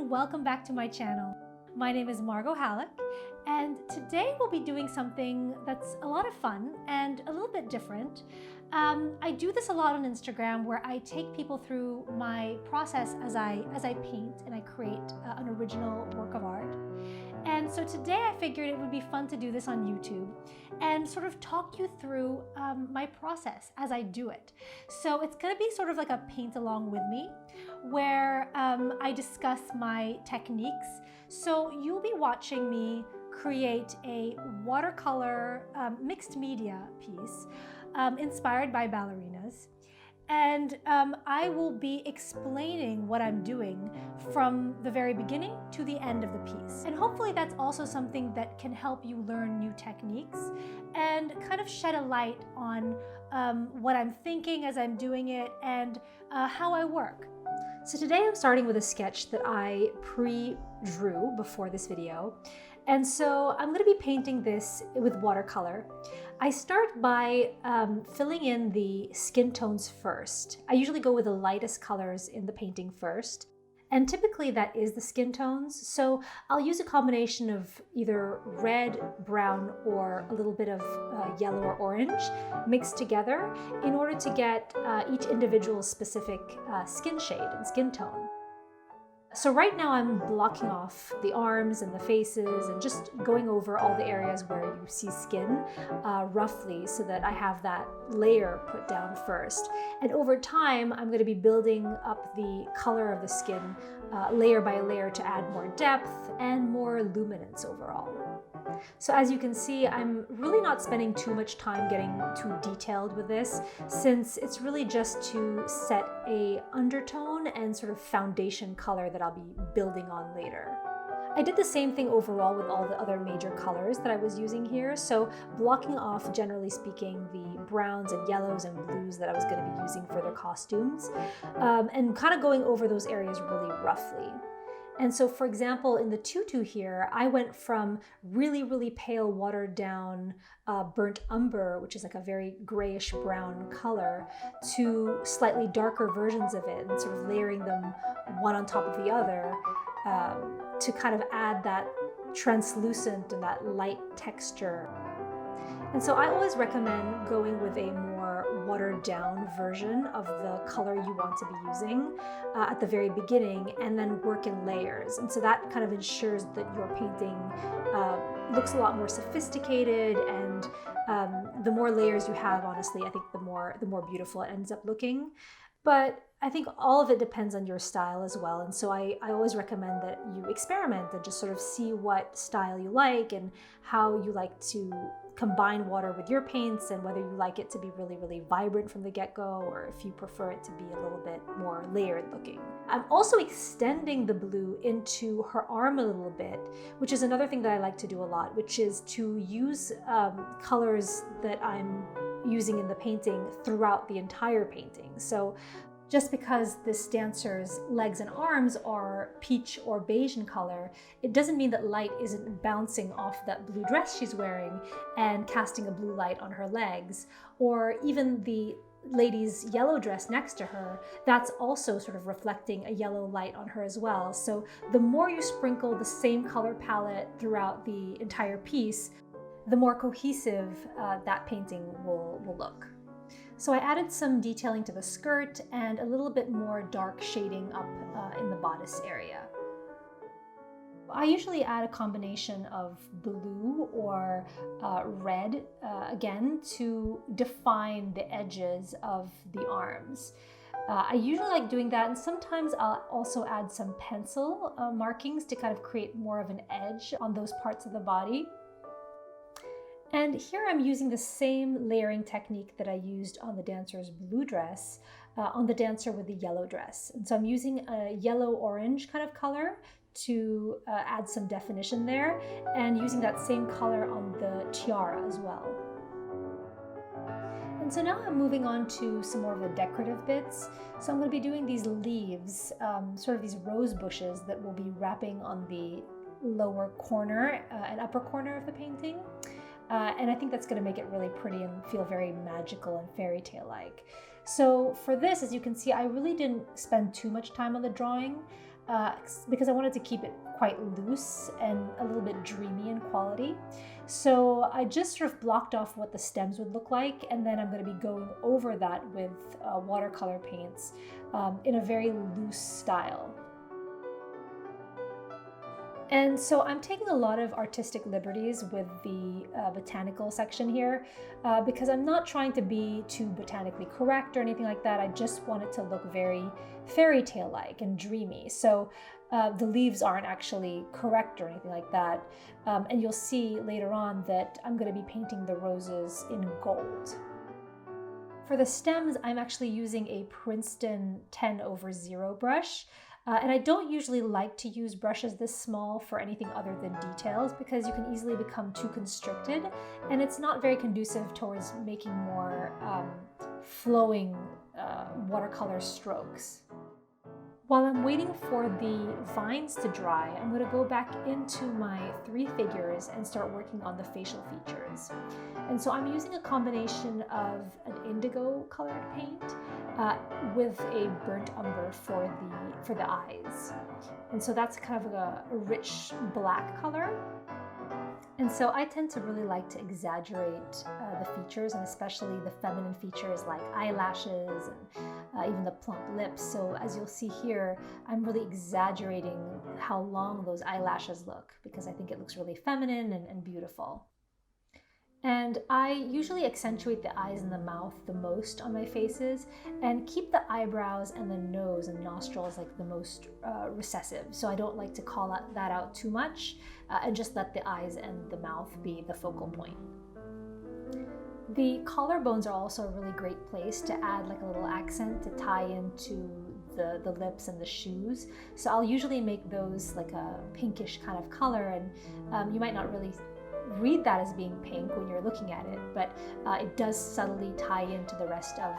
and welcome back to my channel. My name is Margot and today we'll be doing something that's a lot of fun and a little bit different. I do this a lot on Instagram where I take people through my process as I paint and I create an original work of art. And so today I figured it would be fun to do this on YouTube and sort of talk you through my process as I do it. So it's gonna be sort of like a paint along with me where I discuss my techniques. So you'll be watching me create a watercolor mixed media piece inspired by ballerinas. And I will be explaining what I'm doing from the very beginning to the end of the piece. And hopefully that's also something that can help you learn new techniques and kind of shed a light on what I'm thinking as I'm doing it and how I work. So today I'm starting with a sketch that I pre-drew before this video. And so I'm going to be painting this with watercolor. I start by filling in the skin tones first. I usually go with the lightest colors in the painting first. And typically that is the skin tones. So I'll use a combination of either red, brown, or a little bit of yellow or orange mixed together in order to get each individual specific skin shade and skin tone. So right now I'm blocking off the arms and the faces and just going over all the areas where you see skin roughly so that I have that layer put down first. And over time, I'm going to be building up the color of the skin layer by layer to add more depth and more luminance overall. So as you can see, I'm really not spending too much time getting too detailed with this, since it's really just to set a undertone and sort of foundation color that I'll be building on later. I did the same thing overall with all the other major colors that I was using here, so blocking off, generally speaking, the browns and yellows and blues that I was going to be using for their costumes, and kind of going over those areas really roughly. And so, for example, in the tutu here, I went from really, really pale, watered down, burnt umber, which is like a very grayish brown color, to slightly darker versions of it and sort of layering them one on top of the other to kind of add that translucent and that light texture. And so I always recommend going with a more watered down version of the color you want to be using at the very beginning, and then work in layers. And so that kind of ensures that your painting looks a lot more sophisticated, and the more layers you have, honestly, I think the more beautiful it ends up looking. But I think all of it depends on your style as well. And so I always recommend that you experiment and just sort of see what style you like and how you like to combine water with your paints, and whether you like it to be really, really vibrant from the get-go, or if you prefer it to be a little bit more layered looking. I'm also extending the blue into her arm a little bit, which is another thing that I like to do a lot, which is to use colors that I'm using in the painting throughout the entire painting. So just because this dancer's legs and arms are peach or beige in color, it doesn't mean that light isn't bouncing off that blue dress she's wearing and casting a blue light on her legs, or even the lady's yellow dress next to her, that's also sort of reflecting a yellow light on her as well. So the more you sprinkle the same color palette throughout the entire piece, the more cohesive that painting will look. So I added some detailing to the skirt and a little bit more dark shading up in the bodice area. I usually add a combination of blue or red, again, to define the edges of the arms. I usually like doing that, and sometimes I'll also add some pencil markings to kind of create more of an edge on those parts of the body. And here I'm using the same layering technique that I used on the dancer's blue dress on the dancer with the yellow dress. And so I'm using a yellow-orange kind of color to add some definition there, and using that same color on the tiara as well. And so now I'm moving on to some more of the decorative bits. So I'm going to be doing these leaves, sort of these rose bushes that will be wrapping on the lower corner and upper corner of the painting. And I think that's going to make it really pretty and feel very magical and fairy tale-like. So for this, as you can see, I really didn't spend too much time on the drawing. because I wanted to keep it quite loose and a little bit dreamy in quality. So I just sort of blocked off what the stems would look like, and then I'm going to be going over that with watercolor paints in a very loose style. And so I'm taking a lot of artistic liberties with the botanical section here because I'm not trying to be too botanically correct or anything like that. I just want it to look very fairy tale-like and dreamy. So the leaves aren't actually correct or anything like that. And you'll see later on that I'm going to be painting the roses in gold. For the stems, I'm actually using a Princeton 10/0 brush. And I don't usually like to use brushes this small for anything other than details because you can easily become too constricted and it's not very conducive towards making more flowing watercolor strokes. While I'm waiting for the vines to dry, I'm going to go back into my 3 figures and start working on the facial features. And so I'm using a combination of an indigo colored paint with a burnt umber for the eyes. And so that's kind of a rich black color. And so I tend to really like to exaggerate the features, and especially the feminine features like eyelashes and even the plump lips. So as you'll see here, I'm really exaggerating how long those eyelashes look because I think it looks really feminine and beautiful. And I usually accentuate the eyes and the mouth the most on my faces and keep the eyebrows and the nose and nostrils like the most recessive. So I don't like to call that out too much and just let the eyes and the mouth be the focal point. The collarbones are also a really great place to add like a little accent to tie into the lips and the shoes. So I'll usually make those like a pinkish kind of color, and you might not really read that as being pink when you're looking at it, but it does subtly tie into the rest of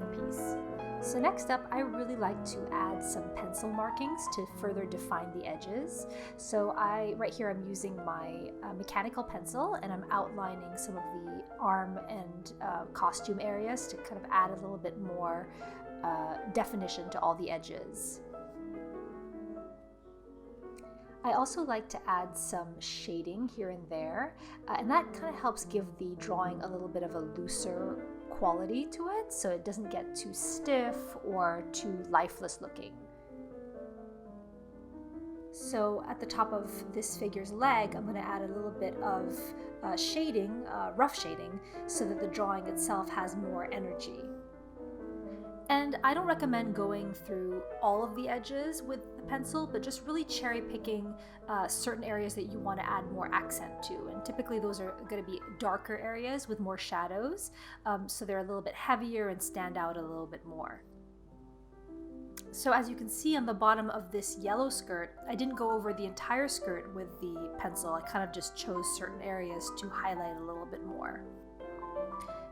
the piece. So next up, I really like to add some pencil markings to further define the edges. So right here I'm using my mechanical pencil and I'm outlining some of the arm and costume areas to kind of add a little bit more definition to all the edges. I also like to add some shading here and there, and that kind of helps give the drawing a little bit of a looser quality to it, so it doesn't get too stiff or too lifeless looking. So at the top of this figure's leg, I'm going to add a little bit of shading, rough shading, so that the drawing itself has more energy. And I don't recommend going through all of the edges with the pencil, but just really cherry picking certain areas that you want to add more accent to. And typically those are going to be darker areas with more shadows, so they're a little bit heavier and stand out a little bit more. So as you can see on the bottom of this yellow skirt, I didn't go over the entire skirt with the pencil. I kind of just chose certain areas to highlight a little bit more.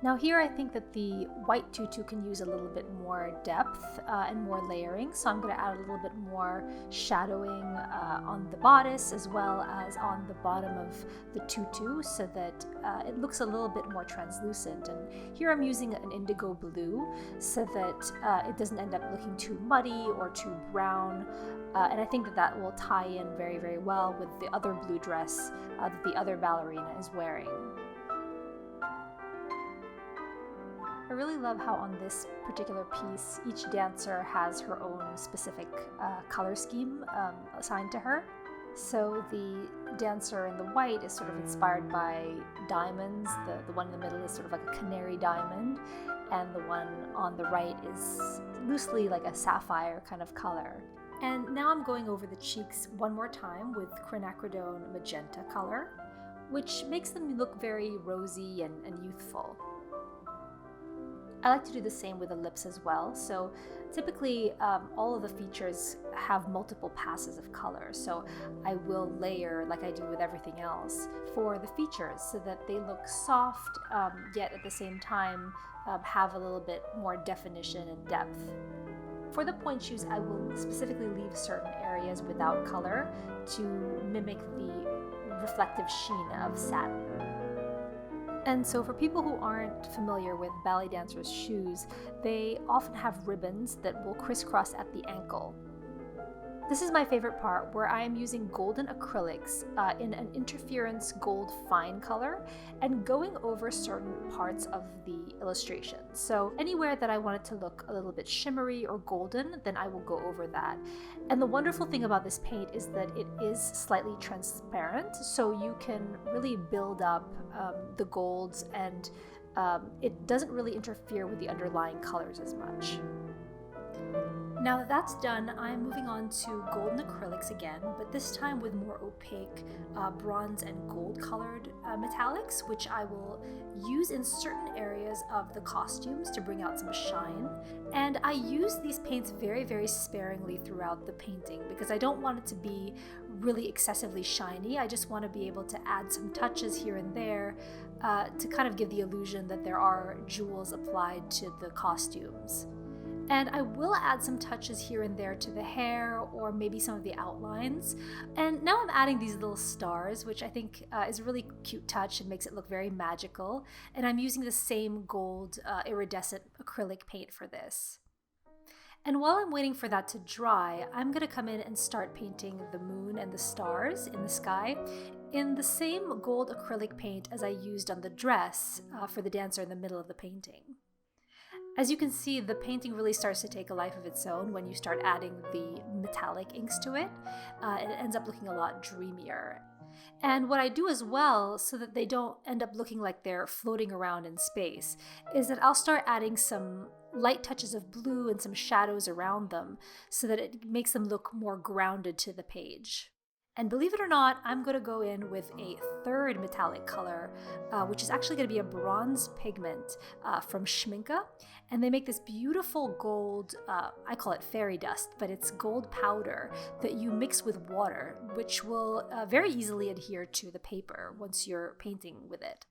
Now here I think that the white tutu can use a little bit more depth and more layering, so I'm going to add a little bit more shadowing on the bodice as well as on the bottom of the tutu so that it looks a little bit more translucent. And here I'm using an indigo blue so that it doesn't end up looking too muddy or too brown, and I think that will tie in very, very well with the other blue dress that the other ballerina is wearing. I really love how on this particular piece, each dancer has her own specific color scheme assigned to her. So the dancer in the white is sort of inspired by diamonds. The one in the middle is sort of like a canary diamond, and the one on the right is loosely like a sapphire kind of color. And now I'm going over the cheeks one more time with quinacridone magenta color, which makes them look very rosy and youthful. I like to do the same with the lips as well. So typically all of the features have multiple passes of color. So I will layer, like I do with everything else, for the features so that they look soft, yet at the same time have a little bit more definition and depth. For the point shoes, I will specifically leave certain areas without color to mimic the reflective sheen of satin. And so for people who aren't familiar with ballet dancers' shoes, they often have ribbons that will crisscross at the ankle. This is my favorite part, where I am using golden acrylics in an interference gold fine color and going over certain parts of the illustration. So anywhere that I want it to look a little bit shimmery or golden, then I will go over that. And the wonderful thing about this paint is that it is slightly transparent, so you can really build up the golds, and it doesn't really interfere with the underlying colors as much. Now that that's done, I'm moving on to golden acrylics again, but this time with more opaque bronze and gold colored metallics, which I will use in certain areas of the costumes to bring out some shine. And I use these paints very, very sparingly throughout the painting because I don't want it to be really excessively shiny. I just want to be able to add some touches here and there to kind of give the illusion that there are jewels applied to the costumes. And I will add some touches here and there to the hair or maybe some of the outlines. And now I'm adding these little stars, which I think is a really cute touch and makes it look very magical. And I'm using the same gold iridescent acrylic paint for this. And while I'm waiting for that to dry, I'm going to come in and start painting the moon and the stars in the sky in the same gold acrylic paint as I used on the dress for the dancer in the middle of the painting. As you can see, the painting really starts to take a life of its own when you start adding the metallic inks to it, and it ends up looking a lot dreamier. And what I do as well, so that they don't end up looking like they're floating around in space, is that I'll start adding some light touches of blue and some shadows around them so that it makes them look more grounded to the page. And believe it or not, I'm going to go in with a third metallic color, which is actually going to be a bronze pigment from Schminke. And they make this beautiful gold, I call it fairy dust, but it's gold powder that you mix with water, which will very easily adhere to the paper once you're painting with it.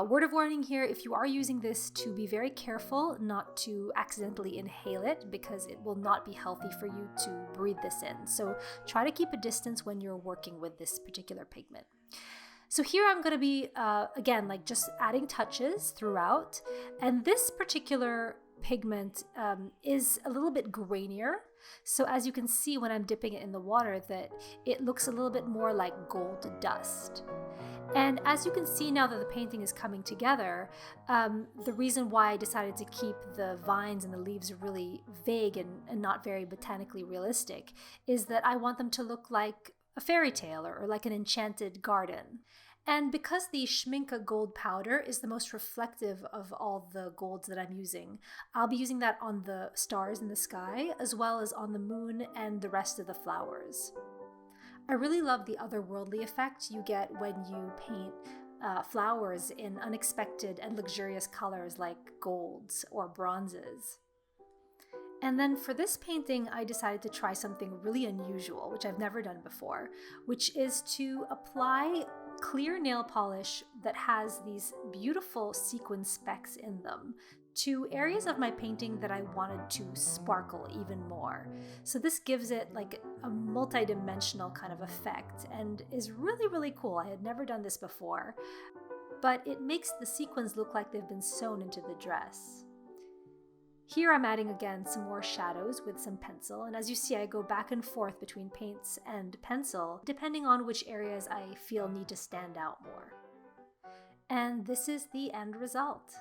Word of warning here, if you are using this, to be very careful not to accidentally inhale it because it will not be healthy for you to breathe this in. So try to keep a distance when you're working with this particular pigment. So here I'm going to be, again, like just adding touches throughout. And this particular pigment is a little bit grainier. So as you can see when I'm dipping it in the water, that it looks a little bit more like gold dust. And as you can see now that the painting is coming together, the reason why I decided to keep the vines and the leaves really vague and not very botanically realistic is that I want them to look like a fairy tale or like an enchanted garden. And because the Schminke gold powder is the most reflective of all the golds that I'm using, I'll be using that on the stars in the sky as well as on the moon and the rest of the flowers. I really love the otherworldly effect you get when you paint flowers in unexpected and luxurious colors like golds or bronzes. And then for this painting, I decided to try something really unusual, which I've never done before, which is to apply clear nail polish that has these beautiful sequin specks in them to areas of my painting that I wanted to sparkle even more. So this gives it like a multi-dimensional kind of effect and is really, really cool. I had never done this before, but it makes the sequins look like they've been sewn into the dress. Here I'm adding again some more shadows with some pencil, and as you see I go back and forth between paints and pencil depending on which areas I feel need to stand out more. And this is the end result.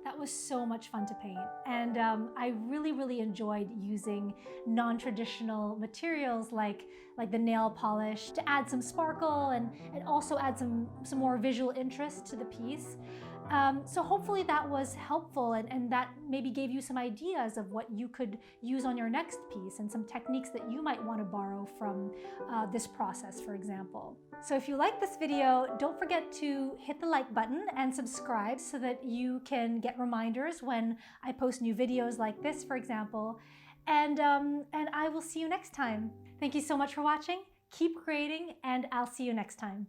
That was so much fun to paint, and I really enjoyed using non-traditional materials like the nail polish to add some sparkle and also add some more visual interest to the piece. So hopefully that was helpful and that maybe gave you some ideas of what you could use on your next piece and some techniques that you might want to borrow from this process, for example. So if you like this video, don't forget to hit the like button and subscribe so that you can get reminders when I post new videos like this, for example. And I will see you next time. Thank you so much for watching. Keep creating, and I'll see you next time.